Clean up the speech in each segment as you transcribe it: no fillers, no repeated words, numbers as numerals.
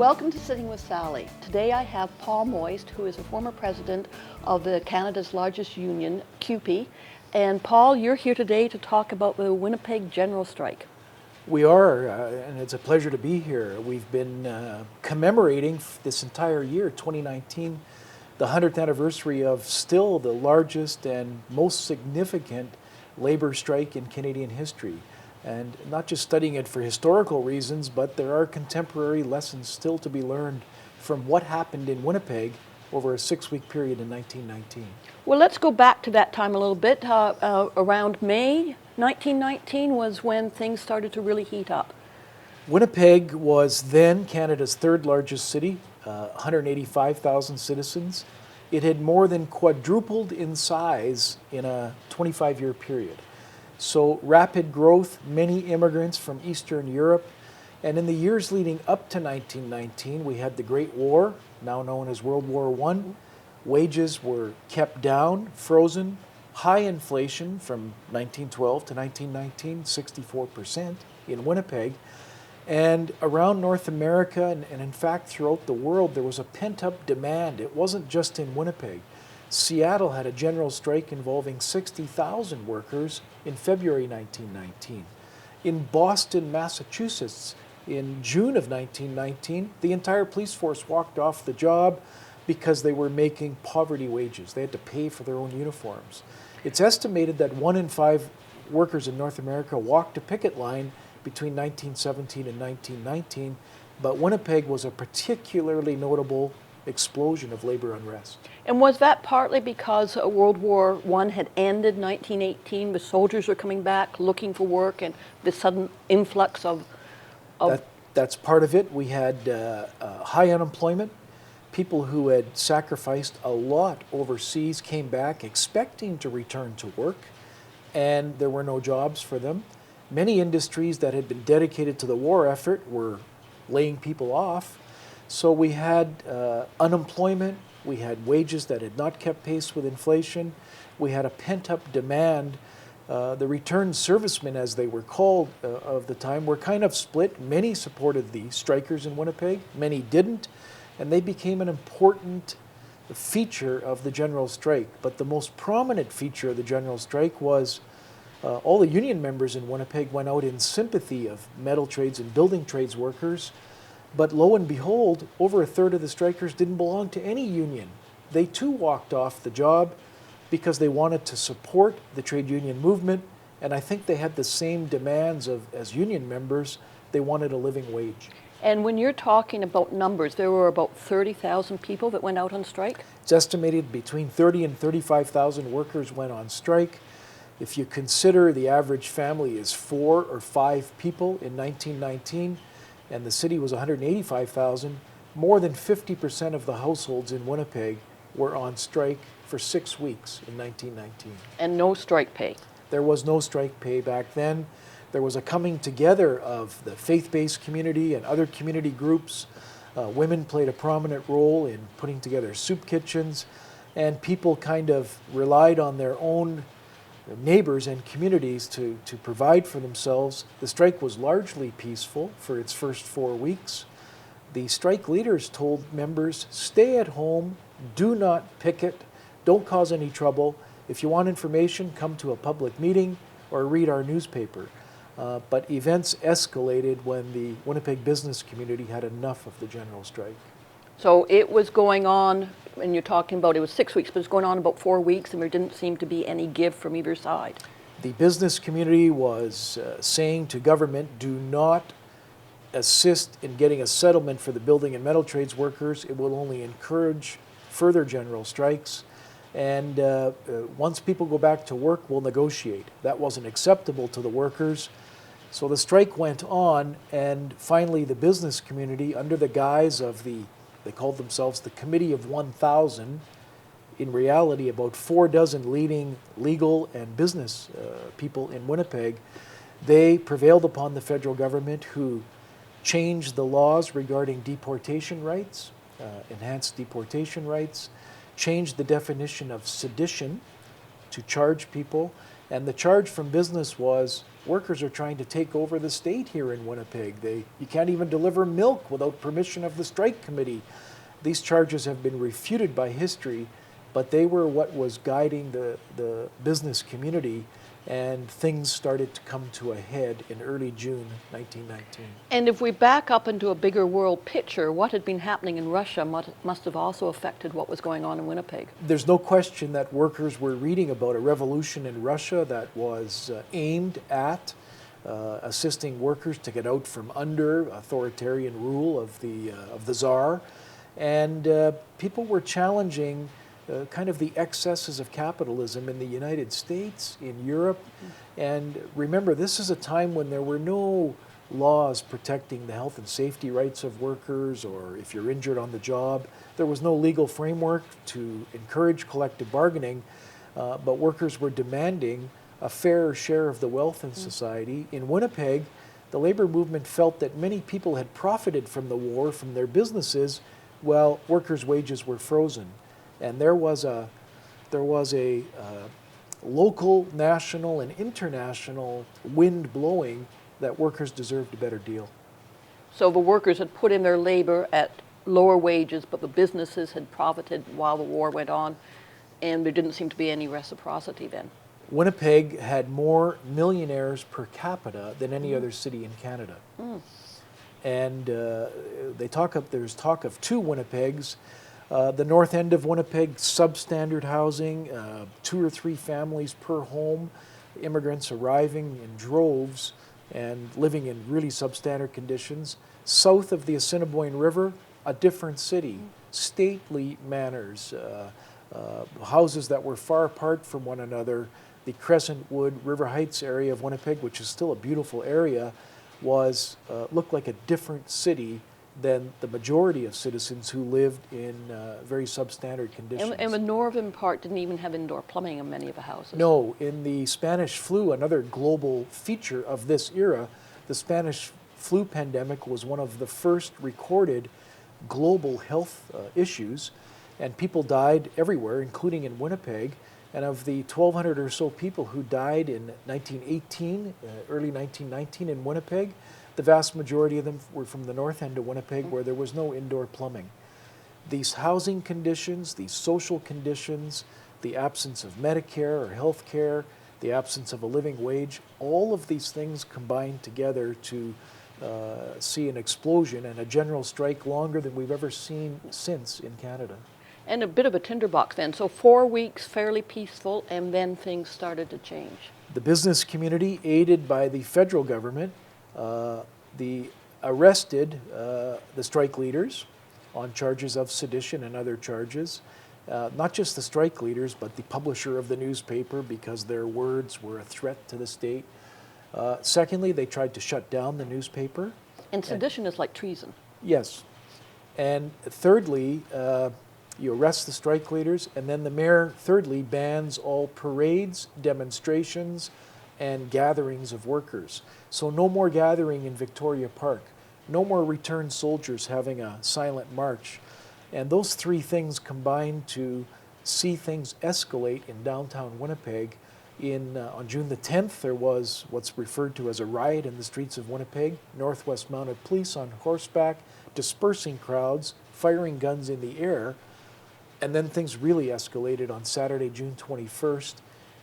Welcome to Sitting with Sallie. Today I have Paul Moist, who is a former president of Canada's largest union, CUPE. And Paul, you're here today to talk about the Winnipeg General Strike. We are, and it's a pleasure to be here. We've been commemorating this entire year, 2019, the 100th anniversary of still the largest and most significant labor strike in Canadian history. And not just studying it for historical reasons, but there are contemporary lessons still to be learned from what happened in Winnipeg over a 6-week period in 1919. Well, let's go back to that time a little bit. Around May 1919 was when things started to really heat up. Winnipeg was then Canada's third largest city, 185,000 citizens. It had more than quadrupled in size in a 25-year period. So rapid growth, many immigrants from Eastern Europe, and in the years leading up to 1919, we had the Great War, now known as World War I. Wages were kept down, frozen, high inflation from 1912 to 1919, 64% in Winnipeg. And around North America, and in fact throughout the world, there was a pent-up demand. It wasn't just in Winnipeg. Seattle had a general strike involving 60,000 workers in February 1919. In Boston, Massachusetts, in June of 1919, the entire police force walked off the job because they were making poverty wages. They had to pay for their own uniforms. It's estimated that 1 in 5 workers in North America walked a picket line between 1917 and 1919, but Winnipeg was a particularly notable explosion of labor unrest. And was that partly because World War I had ended 1918, the soldiers were coming back looking for work, and the sudden influx of... That's part of it. We had high unemployment. People who had sacrificed a lot overseas came back expecting to return to work, and there were no jobs for them. Many industries that had been dedicated to the war effort were laying people off. So we had unemployment, we had wages that had not kept pace with inflation, we had a pent-up demand. The returned servicemen, as they were called of the time, were kind of split. Many supported the strikers in Winnipeg, many didn't, and they became an important feature of the general strike. But the most prominent feature of the general strike was all the union members in Winnipeg went out in sympathy of metal trades and building trades workers. But lo and behold, over a third of the strikers didn't belong to any union. They too walked off the job because they wanted to support the trade union movement, and I think they had the same demands as union members. They wanted a living wage. And when you're talking about numbers, there were about 30,000 people that went out on strike? It's estimated between 30 and 35,000 workers went on strike. If you consider the average family is 4 or 5 people in 1919, and the city was 185,000, more than 50% of the households in Winnipeg were on strike for 6 weeks in 1919. And no strike pay? There was no strike pay back then. There was a coming together of the faith-based community and other community groups. Women played a prominent role in putting together soup kitchens, and people kind of relied on their own neighbors and communities to provide for themselves. The strike was largely peaceful for its first 4 weeks. The strike leaders told members, stay at home, do not picket, don't cause any trouble. If you want information, come to a public meeting or read our newspaper. But events escalated when the Winnipeg business community had enough of the general strike. So it was going on, and you're talking about it was 6 weeks, but it was going on about 4 weeks, and there didn't seem to be any give from either side. The business community was saying to government, do not assist in getting a settlement for the building and metal trades workers. It will only encourage further general strikes. And once people go back to work, we'll negotiate. That wasn't acceptable to the workers. So the strike went on, and finally the business community, under the guise of they called themselves the Committee of 1,000, in reality about 4 dozen leading legal and business people in Winnipeg, they prevailed upon the federal government, who changed the laws regarding deportation rights, enhanced deportation rights, changed the definition of sedition to charge people, And the charge from business was workers are trying to take over the state here in Winnipeg. You can't even deliver milk without permission of the strike committee. These charges have been refuted by history, but they were what was guiding the business community, and things started to come to a head in early June 1919. And if we back up into a bigger world picture, what had been happening in Russia must have also affected what was going on in Winnipeg. There's no question that workers were reading about a revolution in Russia that was aimed at assisting workers to get out from under authoritarian rule of the Tsar. And people were challenging kind of the excesses of capitalism in the United States, in Europe. And remember, this is a time when there were no laws protecting the health and safety rights of workers, or if you're injured on the job. There was no legal framework to encourage collective bargaining, but workers were demanding a fair share of the wealth in society. In Winnipeg, the labor movement felt that many people had profited from the war, from their businesses, while workers' wages were frozen. And there was a local, national, and international wind blowing that workers deserved a better deal. So the workers had put in their labor at lower wages, but the businesses had profited while the war went on, and there didn't seem to be any reciprocity then. Winnipeg had more millionaires per capita than any other city in Canada. And there's talk of two Winnipegs. The north end of Winnipeg, substandard housing, 2 or 3 families per home, immigrants arriving in droves and living in really substandard conditions. South of the Assiniboine River, a different city, stately manors, houses that were far apart from one another. The Crescent Wood, River Heights area of Winnipeg, which is still a beautiful area, looked like a different city than the majority of citizens who lived in very substandard conditions. And the northern part didn't even have indoor plumbing in many of the houses. No, in the Spanish flu, another global feature of this era, the Spanish flu pandemic was one of the first recorded global health issues, and people died everywhere, including in Winnipeg. And of the 1,200 or so people who died in 1918, early 1919 in Winnipeg, the vast majority of them were from the north end of Winnipeg, where there was no indoor plumbing. These housing conditions, these social conditions, the absence of Medicare or health care, the absence of a living wage, all of these things combined together to see an explosion and a general strike longer than we've ever seen since in Canada. And a bit of a tinderbox then. So 4 weeks fairly peaceful, and then things started to change. The business community, aided by the federal government, arrested the strike leaders on charges of sedition and other charges. Not just the strike leaders, but the publisher of the newspaper, because their words were a threat to the state. Secondly, they tried to shut down the newspaper. And sedition is like treason. Yes. And thirdly, you arrest the strike leaders, and then the mayor, thirdly, bans all parades, demonstrations, and gatherings of workers. So no more gathering in Victoria Park, no more returned soldiers having a silent march. And those 3 things combined to see things escalate in downtown Winnipeg. On June the 10th, there was what's referred to as a riot in the streets of Winnipeg. Northwest Mounted Police on horseback, dispersing crowds, firing guns in the air. And then things really escalated on Saturday, June 21st,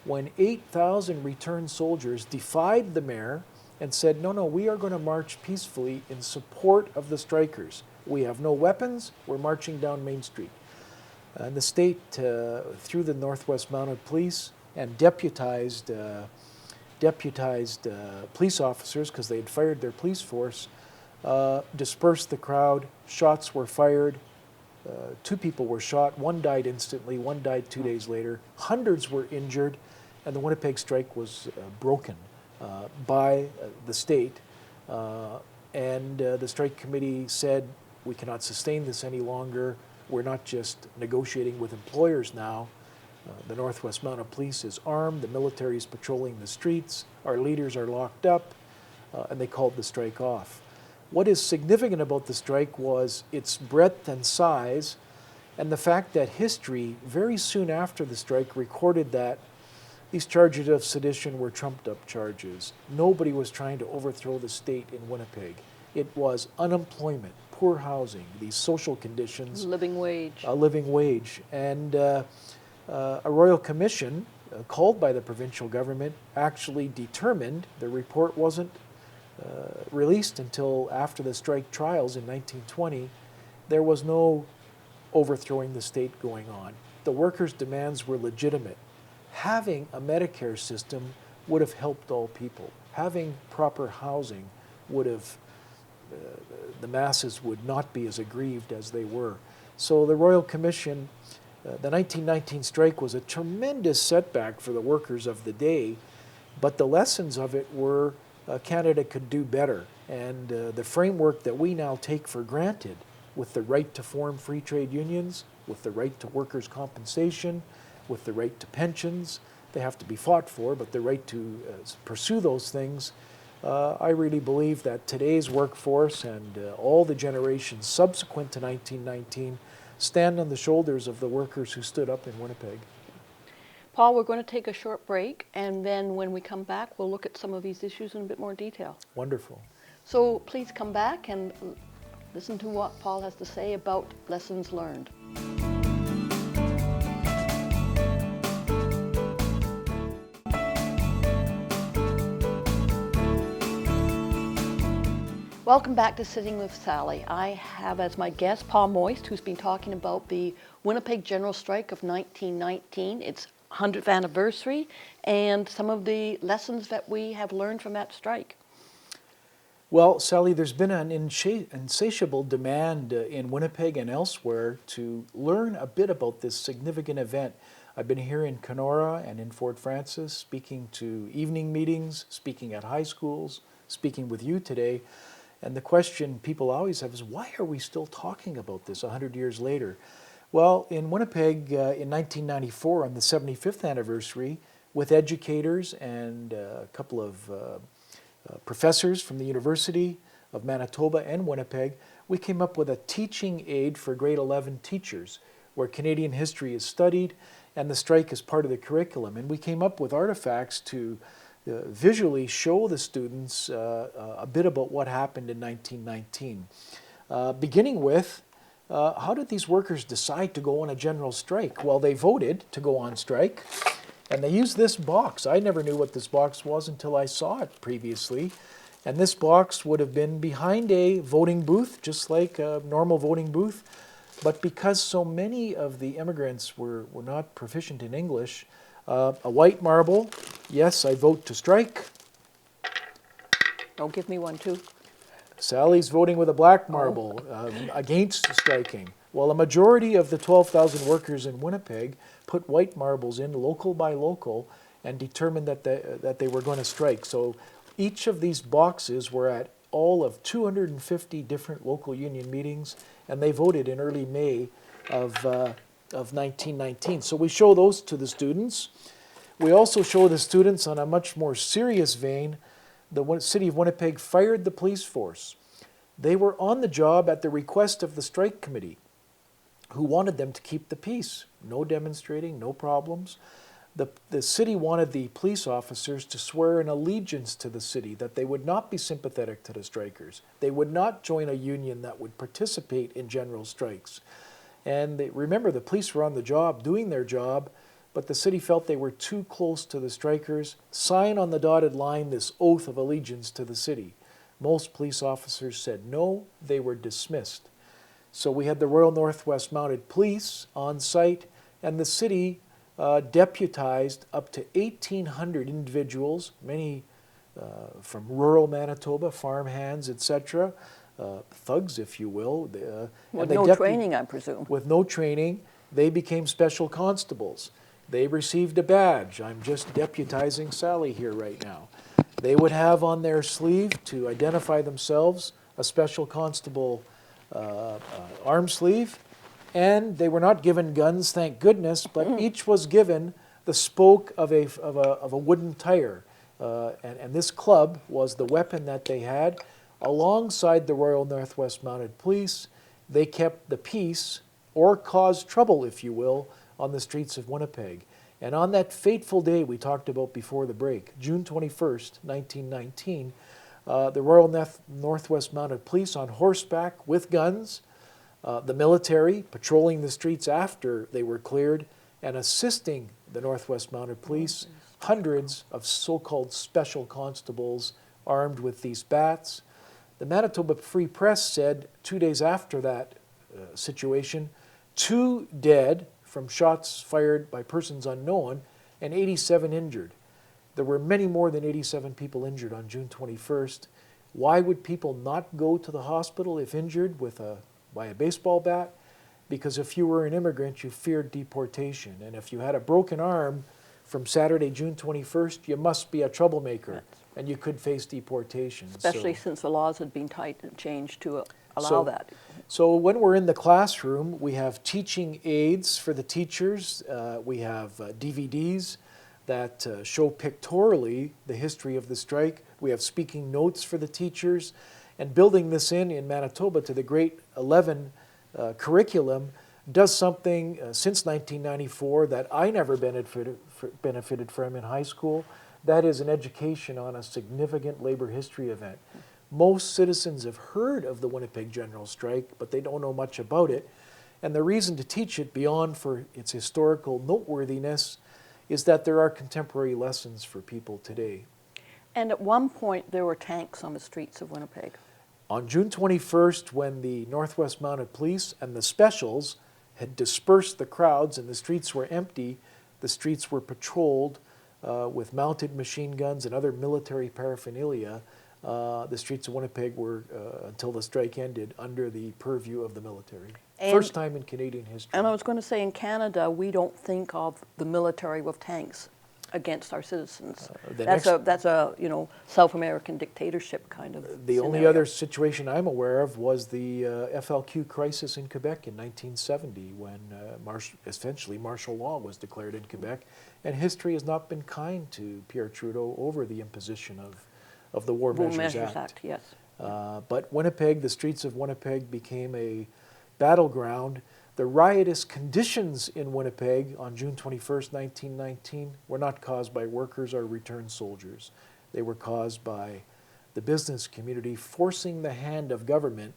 when 8,000 returned soldiers defied the mayor and said, no, we are going to march peacefully in support of the strikers. We have no weapons, we're marching down Main Street. And the state, through the Northwest Mounted Police, and deputized police officers, because they had fired their police force, dispersed the crowd. Shots were fired. 2 people were shot. 1 died instantly. 1 died 2 days later. Hundreds were injured, and the Winnipeg strike was broken by the state. And the strike committee said, we cannot sustain this any longer. We're not just negotiating with employers now. The Northwest Mounted Police is armed. The military is patrolling the streets. Our leaders are locked up, and they called the strike off. What is significant about the strike was its breadth and size, and the fact that history, very soon after the strike, recorded that These charges of sedition were trumped-up charges. Nobody was trying to overthrow the state in Winnipeg. It was unemployment, poor housing, these social conditions. Living wage. A living wage. And a royal commission called by the provincial government actually determined, the report wasn't released until after the strike trials in 1920, there was no overthrowing the state going on. The workers' demands were legitimate. Having a Medicare system would have helped all people. Having proper housing would have, the masses would not be as aggrieved as they were. So the Royal Commission, the 1919 strike was a tremendous setback for the workers of the day, but the lessons of it were Canada could do better. And the framework that we now take for granted, with the right to form free trade unions, with the right to workers' compensation, with the right to pensions, they have to be fought for, but the right to pursue those things, I really believe that today's workforce and all the generations subsequent to 1919 stand on the shoulders of the workers who stood up in Winnipeg. Paul, we're going to take a short break, and then when we come back, we'll look at some of these issues in a bit more detail. Wonderful. So please come back and listen to what Paul has to say about lessons learned. Welcome back to Sitting with Sallie. I have as my guest Paul Moist, who's been talking about the Winnipeg General Strike of 1919, its 100th anniversary, and some of the lessons that we have learned from that strike. Well, Sallie, there's been an insatiable demand in Winnipeg and elsewhere to learn a bit about this significant event. I've been here in Kenora and in Fort Francis, speaking to evening meetings, speaking at high schools, speaking with you today. And the question people always have is, why are we still talking about this 100 years later? Well, in Winnipeg in 1994, on the 75th anniversary, with educators and a couple of professors from the University of Manitoba and Winnipeg, we came up with a teaching aid for grade 11 teachers, where Canadian history is studied and the strike is part of the curriculum. And we came up with artifacts to visually show the students a bit about what happened in 1919. Beginning with, how did these workers decide to go on a general strike? Well, they voted to go on strike, and they used this box. I never knew what this box was until I saw it previously. And this box would have been behind a voting booth, just like a normal voting booth. But because so many of the immigrants were not proficient in English, a white marble, yes, I vote to strike. Oh, give me one too. Sallie's voting with a black marble against striking. Well, a majority of the 12,000 workers in Winnipeg put white marbles in local by local and determined that they were going to strike. So each of these boxes were at all of 250 different local union meetings, and they voted in early May of 1919. So we show those to the students. We also show the students on a much more serious vein. The city of Winnipeg fired the police force. They were on the job at the request of the strike committee, who wanted them to keep the peace. No demonstrating, no problems. The city wanted the police officers to swear an allegiance to the city, that they would not be sympathetic to the strikers. They would not join a union that would participate in general strikes. And remember, the police were on the job, doing their job, but the city felt they were too close to the strikers. Sign on the dotted line this oath of allegiance to the city. Most police officers said no, they were dismissed. So we had the Royal Northwest Mounted Police on site, and the city deputized up to 1,800 individuals, many from rural Manitoba, farmhands, etc., thugs, if you will. With no training, I presume. With no training, they became special constables. They received a badge. I'm just deputizing Sallie here right now. They would have on their sleeve, to identify themselves, a special constable arm sleeve. And they were not given guns, thank goodness, but each was given the spoke of a wooden tire. And this club was the weapon that they had. Alongside the Royal Northwest Mounted Police, they kept the peace, or caused trouble, if you will, on the streets of Winnipeg. And on that fateful day we talked about before the break, June 21st, 1919, the Royal Northwest Mounted Police on horseback with guns, the military patrolling the streets after they were cleared and assisting the Northwest Mounted Police, hundreds of so-called special constables armed with these bats. The Manitoba Free Press said 2 days after that situation, 2 dead from shots fired by persons unknown and 87 injured. There were many more than 87 people injured on June 21st. Why would people not go to the hospital if injured by a baseball bat? Because if you were an immigrant, you feared deportation. And if you had a broken arm from Saturday, June 21st, you must be a troublemaker, and you could face deportation. Especially since the laws had been changed to allow that. So when we're in the classroom, we have teaching aids for the teachers. We have DVDs that show pictorially the history of the strike. We have speaking notes for the teachers. And building this in Manitoba to the Grade 11 curriculum does something since 1994 that I never benefited from in high school. That is an education on a significant labor history event. Most citizens have heard of the Winnipeg General Strike, but they don't know much about it. And the reason to teach it beyond for its historical noteworthiness is that there are contemporary lessons for people today. And at one point, there were tanks on the streets of Winnipeg. On June 21st, when the Northwest Mounted Police and the Specials had dispersed the crowds and the streets were empty, the streets were patrolled with mounted machine guns and other military paraphernalia. The streets of Winnipeg were, until the strike ended, under the purview of the military. First time in Canadian history. And I was going to say, in Canada, we don't think of the military with tanks against our citizens. That's a South American dictatorship kind of The only scenario. other situation I'm aware of was the Flq Crisis in Quebec in 1970, when essentially martial law was declared in Quebec, and history has not been kind to Pierre Trudeau over the imposition of the War Measures Act. Yes. But Winnipeg, the streets of Winnipeg became a battleground. The riotous conditions in Winnipeg on June 21st, 1919 were not caused by workers or returned soldiers. They were caused by the business community forcing the hand of government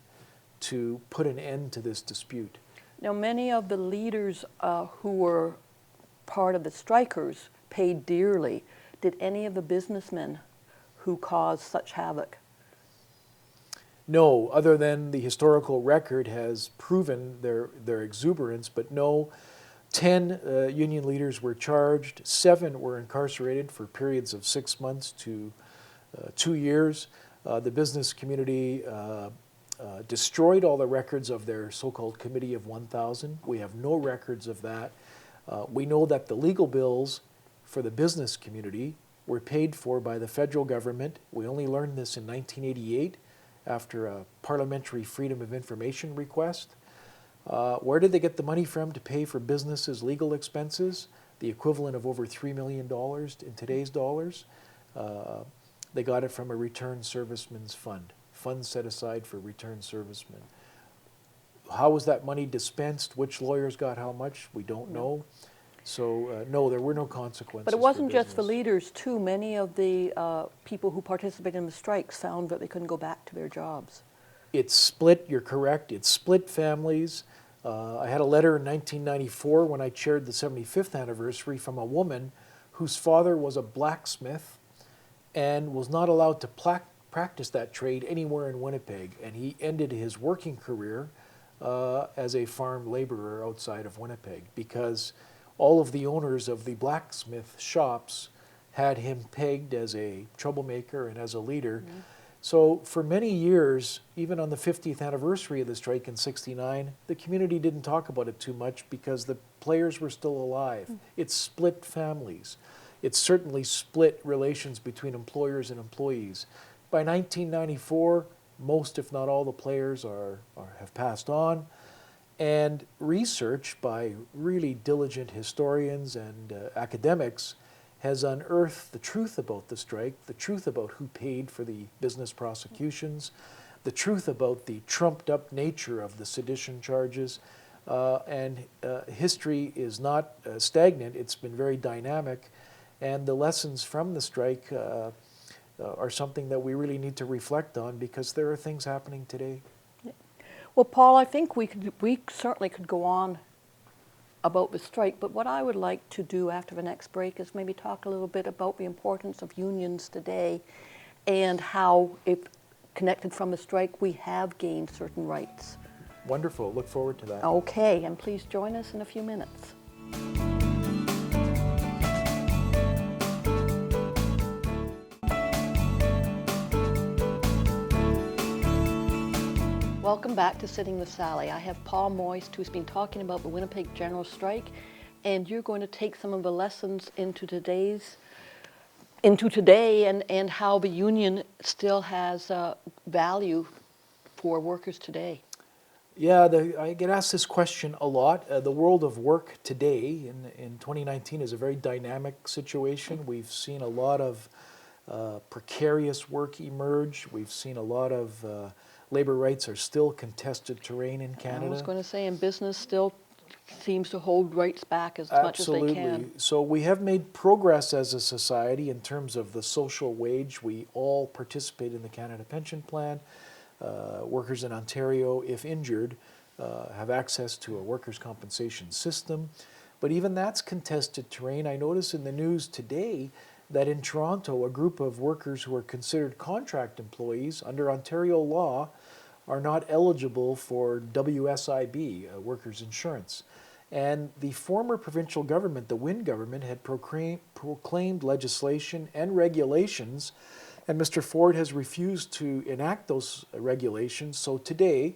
to put an end to this dispute. Now, many of the leaders who were part of the strikers paid dearly. Did any of the businessmen who caused such havoc? No, other than the historical record has proven their exuberance, but no. 10 union leaders were charged, 7 were incarcerated for periods of 6 months to 2 years. The business community destroyed all the records of their so-called Committee of 1,000. We have no records of that. We know that the legal bills for the business community were paid for by the federal government. We only learned this in 1988 after a parliamentary freedom of information request. Where did they get the money from to pay for businesses' legal expenses? The equivalent of over $3 million in today's dollars. They got it from a returned servicemen's fund, funds set aside for returned servicemen. How was that money dispensed? Which lawyers got how much? We don't know. So no, there were no consequences. But it wasn't just the leaders, too. Many of the people who participated in the strikes found that they couldn't go back to their jobs. It split, you're correct, it split families. I had a letter in 1994 when I chaired the 75th anniversary from a woman whose father was a blacksmith and was not allowed to practice that trade anywhere in Winnipeg. And he ended his working career as a farm laborer outside of Winnipeg because all of the owners of the blacksmith shops had him pegged as a troublemaker and as a leader. Mm-hmm. So for many years, even on the 50th anniversary of the strike in '69, the community didn't talk about it too much because the players were still alive. Mm-hmm. It split families. It certainly split relations between employers and employees. By 1994, most, if not all, the players have passed on. And research by really diligent historians and academics has unearthed the truth about the strike, the truth about who paid for the business prosecutions, the truth about the trumped up nature of the sedition charges. and history is not stagnant, it's been very dynamic, and the lessons from the strike are something that we really need to reflect on because there are things happening today. Well, Paul, I think we certainly could go on about the strike, but what I would like to do after the next break is maybe talk a little bit about the importance of unions today and how, if connected from the strike, we have gained certain rights. Wonderful. Look forward to that. Okay, and please join us in a few minutes. Welcome back to Sitting with Sallie. I have Paul Moist, who's been talking about the Winnipeg General Strike, and you're going to take some of the lessons into today and how the union still has value for workers today. Yeah, I get asked this question a lot. The world of work today in 2019 is a very dynamic situation. We've seen a lot of precarious work emerge. We've seen a lot of labor rights are still contested terrain in Canada. I was going to say, and business still seems to hold rights back as much as they can. Absolutely. So we have made progress as a society in terms of the social wage. We all participate in the Canada Pension Plan. Workers in Ontario, if injured, have access to a workers' compensation system. But even that's contested terrain. I notice in the news today that in Toronto, a group of workers who are considered contract employees under Ontario law are not eligible for WSIB, workers' insurance. And the former provincial government, the Wynne government, had proclaimed legislation and regulations, and Mr. Ford has refused to enact those regulations. So today,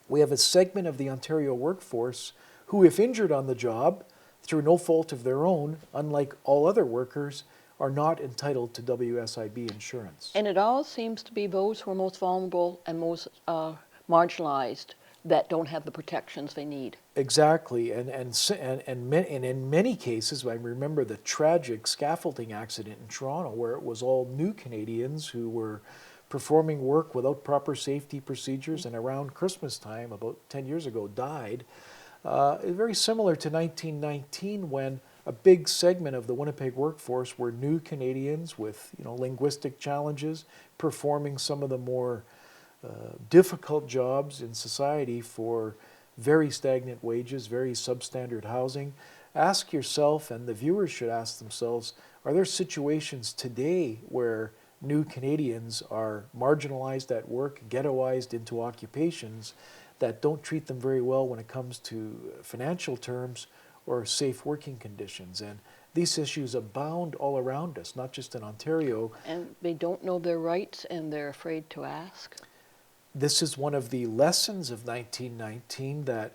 we have a segment of the Ontario workforce who, if injured on the job, through no fault of their own, unlike all other workers, are not entitled to WSIB insurance. And it all seems to be those who are most vulnerable and most marginalized that don't have the protections they need. Exactly, and in many cases, I remember the tragic scaffolding accident in Toronto where it was all new Canadians who were performing work without proper safety procedures, and around Christmas time, about 10 years ago, died. Very similar to 1919 when a big segment of the Winnipeg workforce were new Canadians with linguistic challenges, performing some of the more difficult jobs in society for very stagnant wages, very substandard housing. Ask yourself, and the viewers should ask themselves, are there situations today where new Canadians are marginalized at work, ghettoized into occupations that don't treat them very well when it comes to financial terms or safe working conditions? And these issues abound all around us, not just in Ontario. And they don't know their rights and they're afraid to ask. This is one of the lessons of 1919 that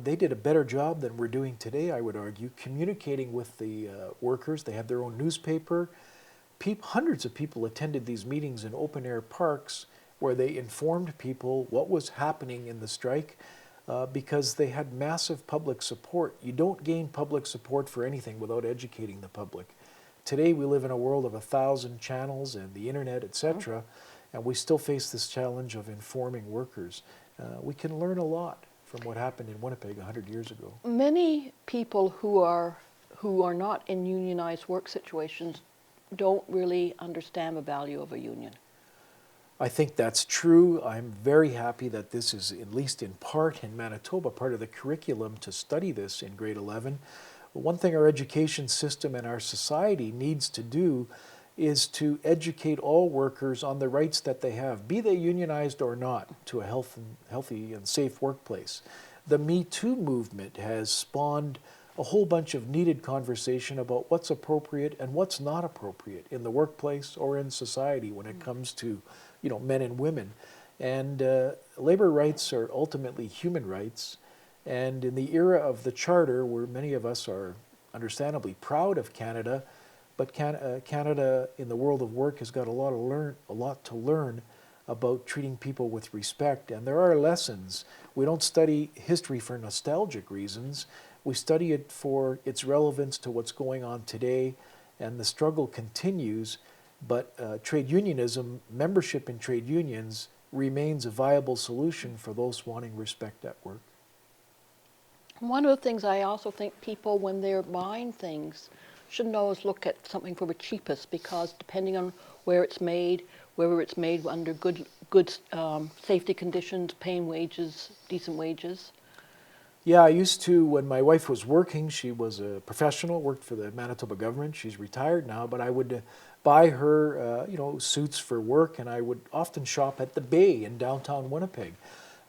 they did a better job than we're doing today, I would argue, communicating with the workers. They had their own newspaper. Hundreds of people attended these meetings in open-air parks where they informed people what was happening in the strike because they had massive public support. You don't gain public support for anything without educating the public. Today we live in a world of 1,000 channels and the internet, etc., and we still face this challenge of informing workers. We can learn a lot from what happened in Winnipeg 100 years ago. Many people who are not in unionized work situations don't really understand the value of a union. I think that's true. I'm very happy that this is, at least in part in Manitoba, part of the curriculum to study this in grade 11. One thing our education system and our society needs to do is to educate all workers on the rights that they have, be they unionized or not, to a healthy and safe workplace. The Me Too movement has spawned a whole bunch of needed conversation about what's appropriate and what's not appropriate in the workplace or in society when it comes to men and women. And labor rights are ultimately human rights. And in the era of the Charter, where many of us are understandably proud of Canada, but Canada in the world of work has got a lot to learn about treating people with respect. And there are lessons. We don't study history for nostalgic reasons. We study it for its relevance to what's going on today, and the struggle continues. But trade unionism, membership in trade unions, remains a viable solution for those wanting respect at work. One of the things I also think people, when they're buying things, shouldn't always look at something for the cheapest, because depending on where it's made, whether it's made under good safety conditions, paying wages, decent wages. Yeah, I used to, when my wife was working, she was a professional, worked for the Manitoba government. She's retired now, but I would buy her, suits for work, and I would often shop at the Bay in downtown Winnipeg.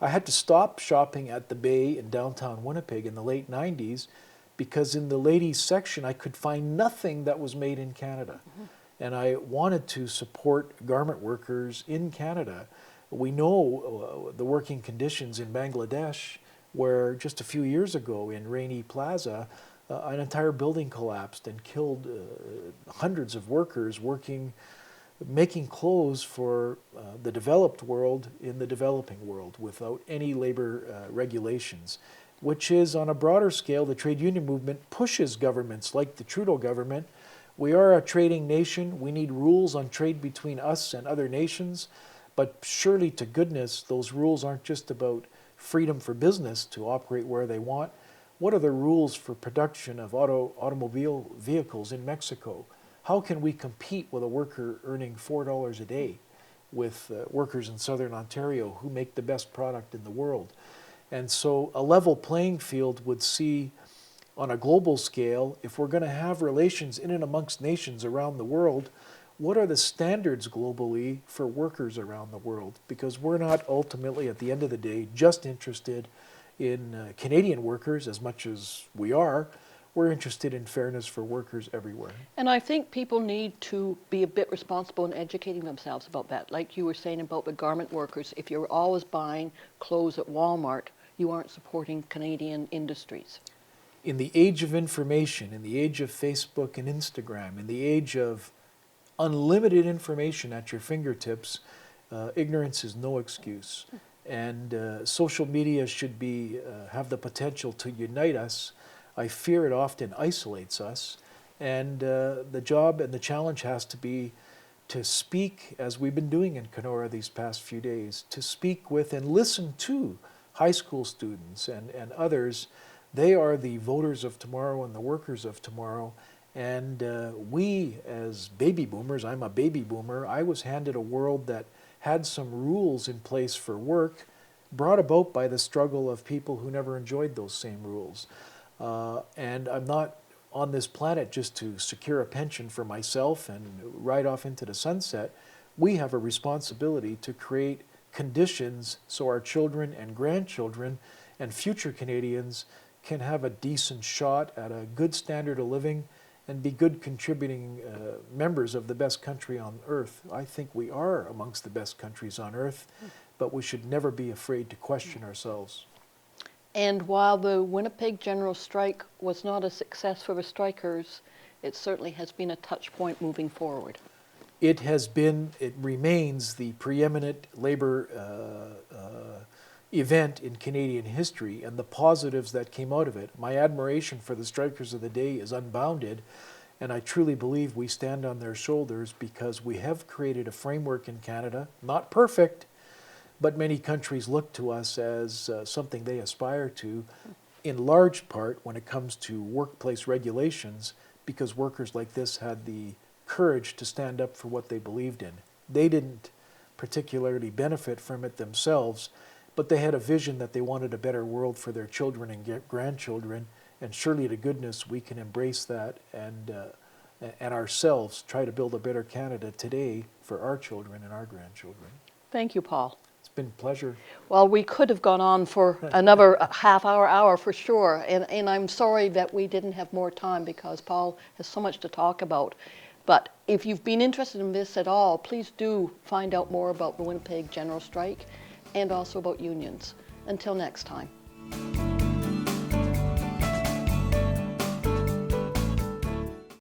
I had to stop shopping at the Bay in downtown Winnipeg in the late 90s because in the ladies section I could find nothing that was made in Canada. Mm-hmm. And I wanted to support garment workers in Canada. We know the working conditions in Bangladesh, where just a few years ago in Rainy Plaza, an entire building collapsed and killed hundreds of workers making clothes for the developed world in the developing world without any labor regulations, which is, on a broader scale, the trade union movement pushes governments like the Trudeau government. We are a trading nation. We need rules on trade between us and other nations, but surely to goodness, those rules aren't just about freedom for business to operate where they want. What are the rules for production of automobile vehicles in Mexico? How can we compete with a worker earning $4 a day with workers in Southern Ontario who make the best product in the world? And so a level playing field would see, on a global scale, if we're going to have relations in and amongst nations around the world, what are the standards globally for workers around the world? Because we're not ultimately, at the end of the day, just interested in Canadian workers as much as we are. We're interested in fairness for workers everywhere. And I think people need to be a bit responsible in educating themselves about that. Like you were saying about the garment workers, if you're always buying clothes at Walmart, you aren't supporting Canadian industries. In the age of information, in the age of Facebook and Instagram, in the age of unlimited information at your fingertips, ignorance is no excuse. And social media should have the potential to unite us. I fear it often isolates us. And the job and the challenge has to be to speak, as we've been doing in Kenora these past few days, to speak with and listen to high school students and others. They are the voters of tomorrow and the workers of tomorrow. And we, as baby boomers, I'm a baby boomer, I was handed a world that had some rules in place for work, brought about by the struggle of people who never enjoyed those same rules. And I'm not on this planet just to secure a pension for myself and ride off into the sunset. We have a responsibility to create conditions so our children and grandchildren and future Canadians can have a decent shot at a good standard of living and be good contributing members of the best country on earth. I think we are amongst the best countries on earth, but we should never be afraid to question ourselves. And while the Winnipeg General Strike was not a success for the strikers, it certainly has been a touch point moving forward. It remains the preeminent labor event in Canadian history, and the positives that came out of it. My admiration for the strikers of the day is unbounded, and I truly believe we stand on their shoulders because we have created a framework in Canada, not perfect, but many countries look to us as something they aspire to, in large part when it comes to workplace regulations, because workers like this had the courage to stand up for what they believed in. They didn't particularly benefit from it themselves, but they had a vision that they wanted a better world for their children and grandchildren, and surely to goodness we can embrace that and ourselves try to build a better Canada today for our children and our grandchildren. Thank you, Paul. It's been a pleasure. Well, we could have gone on for another half hour for sure, and I'm sorry that we didn't have more time because Paul has so much to talk about. But if you've been interested in this at all, please do find out more about the Winnipeg General Strike and also about unions. Until next time.